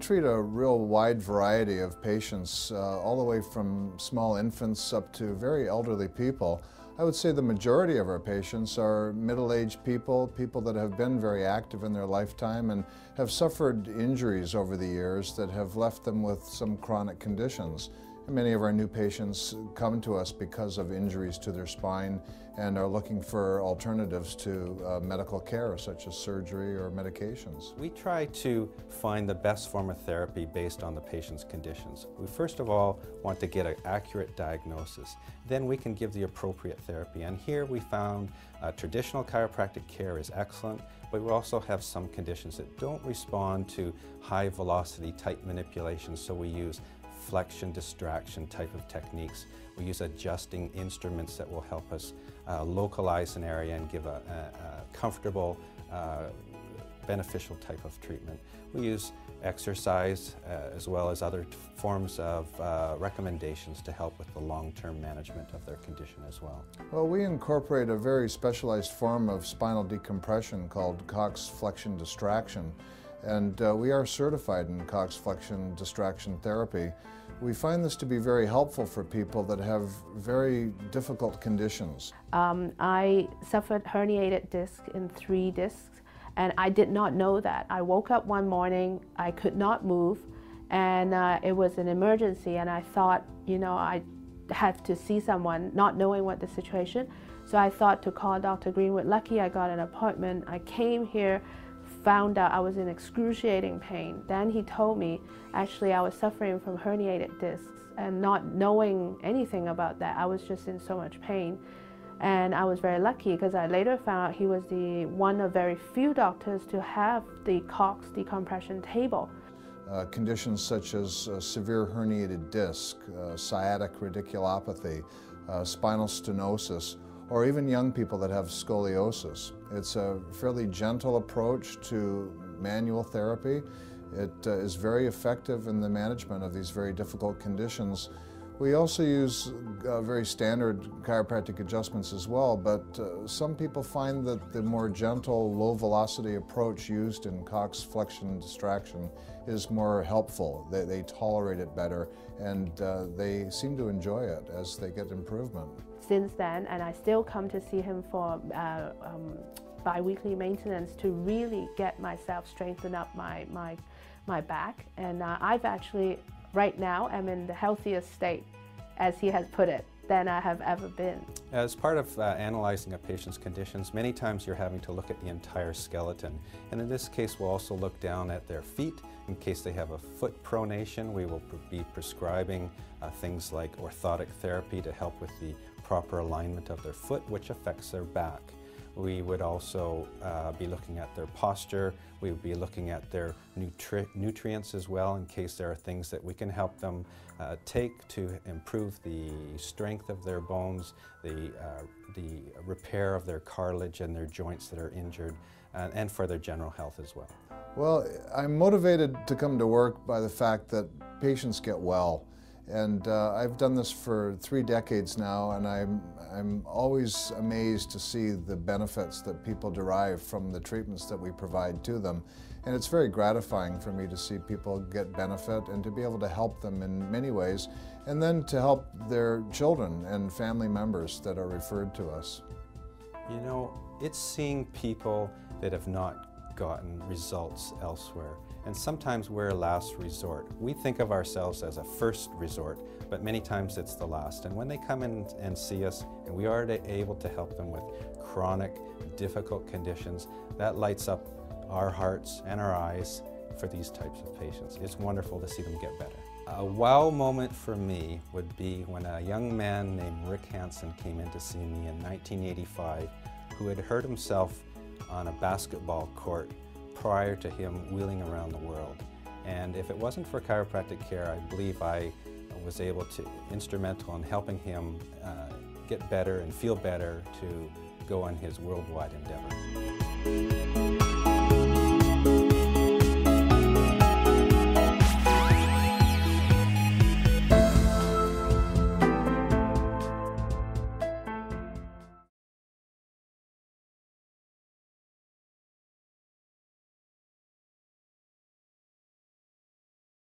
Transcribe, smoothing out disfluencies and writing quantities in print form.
treat a real wide variety of patients, all the way from small infants up to very elderly people. I would say the majority of our patients are middle-aged people, people that have been very active in their lifetime and have suffered injuries over the years that have left them with some chronic conditions. And many of our new patients come to us because of injuries to their spine and are looking for alternatives to medical care, such as surgery or medications. We try to find the best form of therapy based on the patient's conditions. We first of all want to get an accurate diagnosis. Then we can give the appropriate therapy. And here we found traditional chiropractic care is excellent, but we also have some conditions that don't respond to high velocity tight manipulations, so we use flexion distraction type of techniques. We use adjusting instruments that will help us localize an area and give a comfortable, beneficial type of treatment. We use exercise as well as other forms of recommendations to help with the long-term management of their condition as well. Well, we incorporate a very specialized form of spinal decompression called Cox flexion distraction. And we are certified in Cox flexion distraction therapy. We find this to be very helpful for people that have very difficult conditions. I suffered herniated disc in 3 discs, and I did not know that. I woke up one morning, I could not move, and it was an emergency, and I thought, you know, I had to see someone, not knowing what the situation. So I thought to call Dr. Greenwood. Lucky I got an appointment. I came here, found out I was in excruciating pain. Then he told me actually I was suffering from herniated discs, and not knowing anything about that, I was just in so much pain. And I was very lucky because I later found out he was one of very few doctors to have the Cox decompression table. Conditions such as severe herniated disc, sciatic radiculopathy, spinal stenosis, or even young people that have scoliosis. It's a fairly gentle approach to manual therapy. It is very effective in the management of these very difficult conditions. We also use very standard chiropractic adjustments as well, but some people find that the more gentle, low-velocity approach used in Cox flexion distraction is more helpful. They tolerate it better, and they seem to enjoy it as they get improvement. Since then, and I still come to see him for bi-weekly maintenance to really get myself strengthened up my back. And I've actually, right now, I'm in the healthiest state, as he has put it, than I have ever been. As part of analyzing a patient's conditions, many times you're having to look at the entire skeleton. And in this case, we'll also look down at their feet. In case they have a foot pronation, we will be prescribing things like orthotic therapy to help with the proper alignment of their foot, which affects their back. We would also be looking at their posture. We would be looking at their nutrients as well, in case there are things that we can help them take to improve the strength of their bones, the repair of their cartilage and their joints that are injured, and for their general health as well. Well, I'm motivated to come to work by the fact that patients get well. And I've done this for 3 decades now, and I'm always amazed to see the benefits that people derive from the treatments that we provide to them. And it's very gratifying for me to see people get benefit and to be able to help them in many ways, and then to help their children and family members that are referred to us. You know, it's seeing people that have not gotten results elsewhere. And sometimes we're a last resort. We think of ourselves as a first resort, but many times it's the last. And when they come in and see us, and we are able to help them with chronic, difficult conditions, that lights up our hearts and our eyes for these types of patients. It's wonderful to see them get better. A wow moment for me would be when a young man named Rick Hansen came in to see me in 1985, who had hurt himself on a basketball court prior to him wheeling around the world. And if it wasn't for chiropractic care, I believe I was instrumental in helping him get better and feel better to go on his worldwide endeavor.